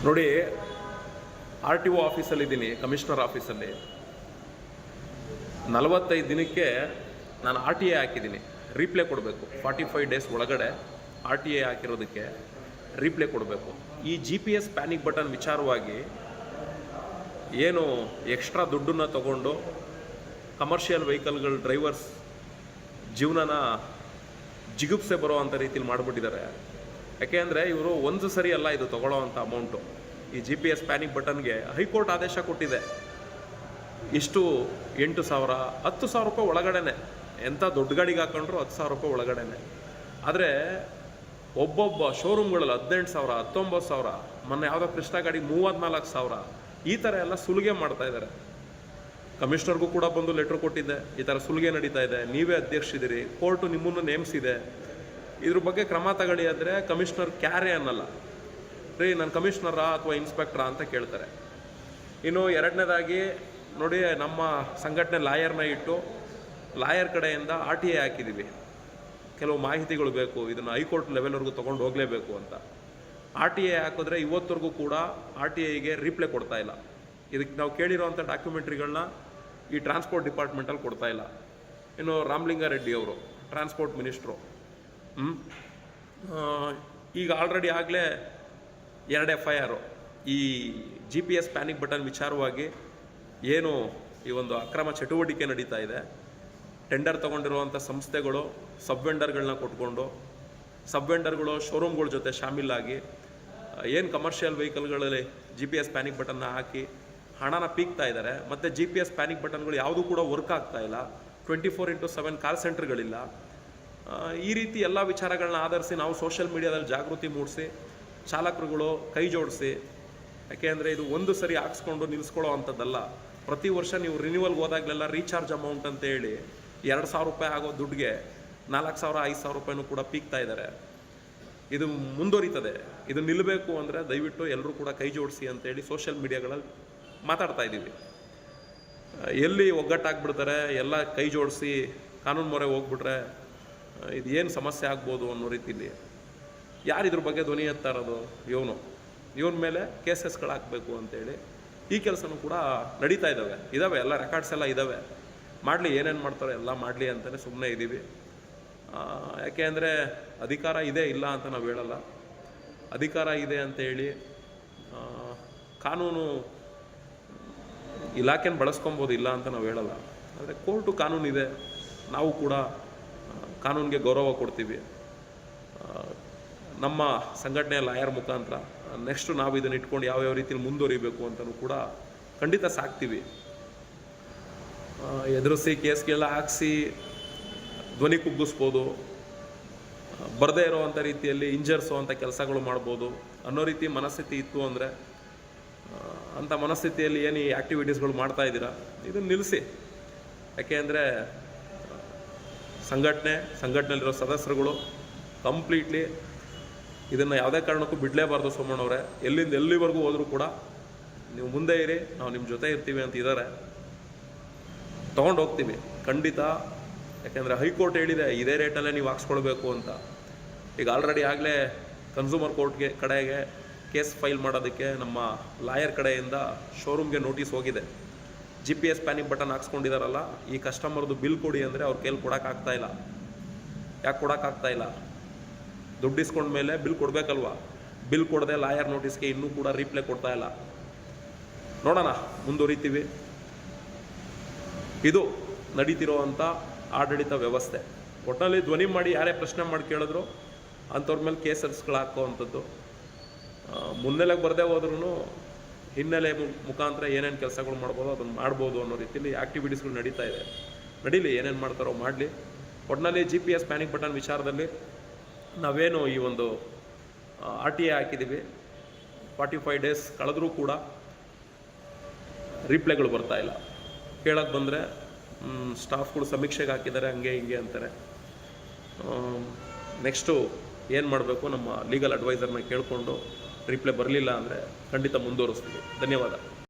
ನೋಡಿ, RTO ಆಫೀಸಲ್ಲಿದ್ದೀನಿ, commissioner ಆಫೀಸಲ್ಲಿ 45 ದಿನಕ್ಕೆ ನಾನು RTA ಹಾಕಿದ್ದೀನಿ, ರೀಪ್ಲೇ ಕೊಡಬೇಕು. 45 ಡೇಸ್ ಒಳಗಡೆ RTA ಹಾಕಿರೋದಕ್ಕೆ ರೀಪ್ಲೇ ಕೊಡಬೇಕು. ಈ GPS ಪ್ಯಾನಿಕ್ ಬಟನ್ ವಿಚಾರವಾಗಿ ಏನು ಎಕ್ಸ್ಟ್ರಾ ದುಡ್ಡನ್ನು ತಗೊಂಡು ಕಮರ್ಷಿಯಲ್ ವೆಹಿಕಲ್ಗಳ ಡ್ರೈವರ್ಸ್ ಜೀವನನ ಜಿಗುಪ್ಸೆ ಬರೋ ಅಂಥ ರೀತಿಲಿ ಮಾಡಿಬಿಟ್ಟಿದ್ದಾರೆ. ಯಾಕೆಂದರೆ ಇವರು ಒಂದು ಸರಿ ಅಲ್ಲ ಇದು ತೊಗೊಳ್ಳೋ ಅಂಥ ಅಮೌಂಟು. ಈ GPS ಪ್ಯಾನಿಕ್ ಬಟನ್ಗೆ ಹೈಕೋರ್ಟ್ ಆದೇಶ ಕೊಟ್ಟಿದೆ. ಇಷ್ಟು 8,000 10,000 ರೂಪಾಯಿ ಒಳಗಡೆನೆ, ಎಂಥ ದೊಡ್ಡ ಗಾಡಿಗೆ ಹಾಕೊಂಡ್ರು 10,000 ರೂಪಾಯಿ ಒಳಗಡೆನೆ. ಆದರೆ ಒಬ್ಬೊಬ್ಬ ಶೋರೂಮ್ಗಳಲ್ಲಿ 18,000 19,000, ಮೊನ್ನೆ ಯಾವುದೋ ಕೃಷ್ಣ ಗಾಡಿಗೆ 34,000, ಈ ಥರ ಎಲ್ಲ ಸುಲಿಗೆ ಮಾಡ್ತಾ ಇದ್ದಾರೆ. ಕಮಿಷನರ್ಗೂ ಕೂಡ ಬಂದು ಲೆಟ್ರ್ ಕೊಟ್ಟಿದ್ದೆ, ಈ ಥರ ಸುಲಿಗೆ ನಡೀತಾ ಇದೆ, ನೀವೇ ಅಧ್ಯಕ್ಷರಿದ್ದೀರಿ, ಕೋರ್ಟು ನಿಮ್ಮನ್ನು ನೇಮಿಸಿದೆ, ಇದ್ರ ಬಗ್ಗೆ ಕ್ರಮ ತಗೊಳ್ಳಿ. ಅಂದರೆ ಕಮಿಷನರ್ ಕ್ಯಾರೇ ಅನ್ನಲ್ಲ ರೀ, ನಾನು ಕಮಿಷನರಾ ಅಥವಾ ಇನ್ಸ್ಪೆಕ್ಟ್ರಾ ಅಂತ ಕೇಳ್ತಾರೆ. ಇನ್ನು ಎರಡನೇದಾಗಿ ನೋಡಿ, ನಮ್ಮ ಸಂಘಟನೆ ಲಾಯರ್ನ ಇಟ್ಟು ಲಾಯರ್ ಕಡೆಯಿಂದ RTA ಹಾಕಿದ್ದೀವಿ. ಕೆಲವು ಮಾಹಿತಿಗಳು ಬೇಕು, ಇದನ್ನು ಹೈಕೋರ್ಟ್ ಲೆವೆಲ್ವರೆಗೂ ತೊಗೊಂಡು ಹೋಗಲೇಬೇಕು ಅಂತ. RTA ಹಾಕಿದ್ರೆ ಇವತ್ತವರೆಗೂ ಕೂಡ RTIಗೆ ರೀಪ್ಲೇ ಕೊಡ್ತಾ ಇಲ್ಲ. ಇದಕ್ಕೆ ನಾವು ಕೇಳಿರೋವಂಥ ಡಾಕ್ಯುಮೆಂಟ್ರಿಗಳನ್ನ ಈ ಟ್ರಾನ್ಸ್ಪೋರ್ಟ್ ಡಿಪಾರ್ಟ್ಮೆಂಟಲ್ಲಿ ಕೊಡ್ತಾ ಇಲ್ಲ. ಇನ್ನು ರಾಮಲಿಂಗಾರೆಡ್ಡಿ ಅವರು ಟ್ರಾನ್ಸ್ಪೋರ್ಟ್ ಮಿನಿಸ್ಟ್ರು, ಈಗ ಆಲ್ರೆಡಿ ಆಗಲೇ 2 FIR ಈ GPS ಪ್ಯಾನಿಕ್ ಬಟನ್ ವಿಚಾರವಾಗಿ ಏನು ಈ ಒಂದು ಅಕ್ರಮ ಚಟುವಟಿಕೆ ನಡೀತಾ ಇದೆ. ಟೆಂಡರ್ ತೊಗೊಂಡಿರುವಂಥ ಸಂಸ್ಥೆಗಳು ಸಬ್ ವೆಂಡರ್ಗಳನ್ನ ಕೊಟ್ಕೊಂಡು, ಸಬ್ ವೆಂಡರ್ಗಳು ಶೋರೂಮ್ಗಳ ಜೊತೆ ಶಾಮೀಲಾಗಿ ಏನು ಕಮರ್ಷಿಯಲ್ ವೆಹಿಕಲ್ಗಳಲ್ಲಿ GPS ಪ್ಯಾನಿಕ್ ಬಟನ್ನ ಹಾಕಿ ಹಣನ ಪೀಕ್ತಾ ಇದ್ದಾರೆ. ಮತ್ತು GPS ಪ್ಯಾನಿಕ್ ಬಟನ್ಗಳು ಯಾವುದೂ ಕೂಡ ವರ್ಕ್ ಆಗ್ತಾ ಇಲ್ಲ. 24/7 ಕಾಲ್ ಸೆಂಟರ್ಗಳಿಲ್ಲ. ಈ ರೀತಿ ಎಲ್ಲ ವಿಚಾರಗಳನ್ನ ಆಧರಿಸಿ ನಾವು ಸೋಷಿಯಲ್ ಮೀಡಿಯಾದಲ್ಲಿ ಜಾಗೃತಿ ಮೂಡಿಸಿ ಚಾಲಕರುಗಳು ಕೈ ಜೋಡಿಸಿ, ಯಾಕೆಂದರೆ ಇದು ಒಂದು ಸರಿ ಹಾಕ್ಸ್ಕೊಂಡು ನಿಲ್ಲಿಸ್ಕೊಳ್ಳೋ ಅಂಥದ್ದಲ್ಲ. ಪ್ರತಿ ವರ್ಷ ನೀವು ರಿನ್ಯೂವಲ್ಗೆ ಹೋದಾಗಲೆಲ್ಲ ರೀಚಾರ್ಜ್ ಅಮೌಂಟ್ ಅಂತ ಹೇಳಿ 2,000 ರೂಪಾಯಿ ಆಗೋ ದುಡ್ಡಿಗೆ 4,000 5,000 ರೂಪಾಯಿನೂ ಕೂಡ ಪೀಕ್ತಾ ಇದ್ದಾರೆ. ಇದು ಮುಂದುವರಿತದೆ. ಇದು ನಿಲ್ಲಬೇಕು ಅಂದರೆ ದಯವಿಟ್ಟು ಎಲ್ಲರೂ ಕೂಡ ಕೈ ಜೋಡಿಸಿ ಅಂತೇಳಿ ಸೋಷಿಯಲ್ ಮೀಡಿಯಾಗಳಲ್ಲಿ ಮಾತಾಡ್ತಾ ಇದ್ದೀವಿ. ಎಲ್ಲಿ ಒಗ್ಗಟ್ಟಾಗ್ಬಿಡ್ತಾರೆ, ಎಲ್ಲ ಕೈ ಜೋಡಿಸಿ ಕಾನೂನು ಮೊರೆ ಹೋಗ್ಬಿಟ್ರೆ ಇದು ಏನು ಸಮಸ್ಯೆ ಆಗ್ಬೋದು ಅನ್ನೋ ರೀತಿಲಿ ಯಾರು ಇದ್ರ ಬಗ್ಗೆ ಧ್ವನಿ ಎತ್ತಾ ಇರೋದು? ಇವನ ಮೇಲೆ ಕೇಸಸ್ಗಳು ಹಾಕಬೇಕು ಅಂತೇಳಿ ಈ ಕೆಲಸನೂ ಕೂಡ ನಡೀತಾ ಇದ್ದಾವೆ, ಎಲ್ಲ ರೆಕಾರ್ಡ್ಸ್ ಎಲ್ಲ ಇದ್ದಾವೆ. ಮಾಡಲಿ, ಏನೇನು ಮಾಡ್ತಾರೋ ಎಲ್ಲ ಮಾಡಲಿ ಅಂತಲೇ ಸುಮ್ಮನೆ ಇದ್ದೀವಿ. ಯಾಕೆ ಅಂದರೆ ಅಧಿಕಾರ ಇದೆ ಇಲ್ಲ ಅಂತ ನಾವು ಹೇಳಲ್ಲ. ಅಧಿಕಾರ ಇದೆ ಅಂತೇಳಿ ಕಾನೂನು ಇಲಾಖೆನ ಬಳಸ್ಕೊಬೋದು, ಇಲ್ಲ ಅಂತ ನಾವು ಹೇಳಲ್ಲ. ಆದರೆ ಕೋರ್ಟು ಕಾನೂನಿದೆ, ನಾವು ಕೂಡ ಕಾನೂನಿಗೆ ಗೌರವ ಕೊಡ್ತೀವಿ. ನಮ್ಮ ಸಂಘಟನೆಯ ಲಾಯರ್ ಮುಖಾಂತರ ನೆಕ್ಸ್ಟು ನಾವು ಇದನ್ನು ಇಟ್ಕೊಂಡು ಯಾವ್ಯಾವ ರೀತಿಯಲ್ಲಿ ಮುಂದುವರಿಬೇಕು ಅಂತಲೂ ಕೂಡ ಖಂಡಿತ ಸಾಕ್ತೀವಿ. ಎದುರಿಸಿ ಕೇಸ್ಗೆಲ್ಲ ಹಾಕ್ಸಿ ಧ್ವನಿ ಕುಗ್ಗಿಸ್ಬೋದು, ಬರದೇ ಇರೋವಂಥ ರೀತಿಯಲ್ಲಿ ಹಿಂಜರಿಸುವಂಥ ಕೆಲಸಗಳು ಮಾಡ್ಬೋದು ಅನ್ನೋ ರೀತಿ ಮನಸ್ಥಿತಿ ಇತ್ತು ಅಂದರೆ, ಅಂಥ ಮನಸ್ಥಿತಿಯಲ್ಲಿ ಏನು ಈ ಆ್ಯಕ್ಟಿವಿಟೀಸ್ಗಳು ಮಾಡ್ತಾ ಇದ್ದೀರಾ ಇದನ್ನು ನಿಲ್ಲಿಸಿ. ಯಾಕೆ ಅಂದರೆ ಸಂಘಟನೆಯಲ್ಲಿರೋ ಸದಸ್ಯರುಗಳು ಕಂಪ್ಲೀಟ್ಲಿ ಇದನ್ನು ಯಾವುದೇ ಕಾರಣಕ್ಕೂ ಬಿಡಲೇಬಾರ್ದು. ಸೋಮಣ್ಣವರೇ, ಎಲ್ಲಿಂದ ಎಲ್ಲಿವರೆಗೂ ಹೋದರೂ ಕೂಡ ನೀವು ಮುಂದೆ ಇರಿ, ನಾವು ನಿಮ್ಮ ಜೊತೆ ಇರ್ತೀವಿ ಅಂತ ಇದ್ದಾರೆ. ತೊಗೊಂಡು ಹೋಗ್ತೀವಿ ಖಂಡಿತ. ಯಾಕೆಂದರೆ ಹೈಕೋರ್ಟ್ ಹೇಳಿದೆ ಇದೇ ರೇಟಲ್ಲೇ ನೀವು ಹಾಕ್ಸ್ಕೊಳ್ಬೇಕು ಅಂತ. ಈಗ ಆಲ್ರೆಡಿ ಆಗಲೇ ಕನ್ಸ್ಯೂಮರ್ ಕೋರ್ಟ್ಗೆ ಕಡೆಗೆ ಕೇಸ್ ಫೈಲ್ ಮಾಡೋದಕ್ಕೆ ನಮ್ಮ ಲಾಯರ್ ಕಡೆಯಿಂದ ಶೋರೂಮ್ಗೆ ನೋಟಿಸ್ ಹೋಗಿದೆ. GPS ಪ್ಯಾನಿಕ್ ಬಟನ್ ಹಾಕ್ಸ್ಕೊಂಡಿದ್ದಾರಲ್ಲ, ಈ ಕಸ್ಟಮರ್ದು ಬಿಲ್ ಕೊಡಿ ಅಂದರೆ ಅವ್ರ ಕೈಲಿ ಕೊಡೋಕ್ಕಾಗ್ತಾಯಿಲ್ಲ. ಯಾಕೆ ಕೊಡೋಕ್ಕಾಗ್ತಾಯಿಲ್ಲ? ದುಡ್ಡು ಇಸ್ಕೊಂಡ್ಮೇಲೆ ಬಿಲ್ ಕೊಡಬೇಕಲ್ವ? ಬಿಲ್ ಕೊಡದೆ ಲಾಯರ್ ನೋಟಿಸ್ಗೆ ಇನ್ನೂ ಕೂಡ ರೀಪ್ಲೇ ಕೊಡ್ತಾ ಇಲ್ಲ. ನೋಡೋಣ, ಮುಂದುವರಿತೀವಿ. ಇದು ನಡೀತಿರೋವಂಥ ಆಡಳಿತ ವ್ಯವಸ್ಥೆ. ಒಟ್ಟಿನಲ್ಲಿ ಧ್ವನಿ ಮಾಡಿ ಯಾರೇ ಪ್ರಶ್ನೆ ಮಾಡಿ ಕೇಳಿದ್ರು ಅಂಥವ್ರ ಮೇಲೆ ಕೇಸಸ್ಗಳು ಹಾಕೋವಂಥದ್ದು. ಮುನ್ನೆಲೆಗೆ ಬರದೇ ಹೋದ್ರೂ ಹಿನ್ನೆಲೆ ಮುಖಾಂತರ ಏನೇನು ಕೆಲಸಗಳು ಮಾಡ್ಬೋದು ಅದನ್ನು ಮಾಡ್ಬೋದು ಅನ್ನೋ ರೀತಿಯಲ್ಲಿ ಆ್ಯಕ್ಟಿವಿಟೀಸ್ಗಳು ನಡೀತಾ ಇದೆ. ನಡೀಲಿ, ಏನೇನು ಮಾಡ್ತಾರೋ ಮಾಡಲಿ. ಒಟ್ಟಿನಲ್ಲಿ GPS ಪ್ಯಾನಿಕ್ ಬಟನ್ ವಿಚಾರದಲ್ಲಿ ನಾವೇನು ಈ ಒಂದು RTA ಹಾಕಿದ್ದೀವಿ, 45 ಡೇಸ್ ಕಳೆದ್ರೂ ಕೂಡ ರೀಪ್ಲೇಗಳು ಬರ್ತಾ ಇಲ್ಲ. ಕೇಳಕ್ಕೆ ಬಂದರೆ ಸ್ಟಾಫ್ಗಳು ಸಮೀಕ್ಷೆಗೆ ಹಾಕಿದ್ದಾರೆ, ಹಂಗೆ ಹಿಂಗೆ ಅಂತಾರೆ. ನೆಕ್ಸ್ಟು ಏನು ಮಾಡಬೇಕು, ನಮ್ಮ ಲೀಗಲ್ ಅಡ್ವೈಸರ್ನ ಕೇಳಿಕೊಂಡು ರೀಪ್ಲೇ ಬರಲಿಲ್ಲ ಅಂದರೆ ಖಂಡಿತ ಮುಂದುವರಿಸ್ತೀವಿ. ಧನ್ಯವಾದ.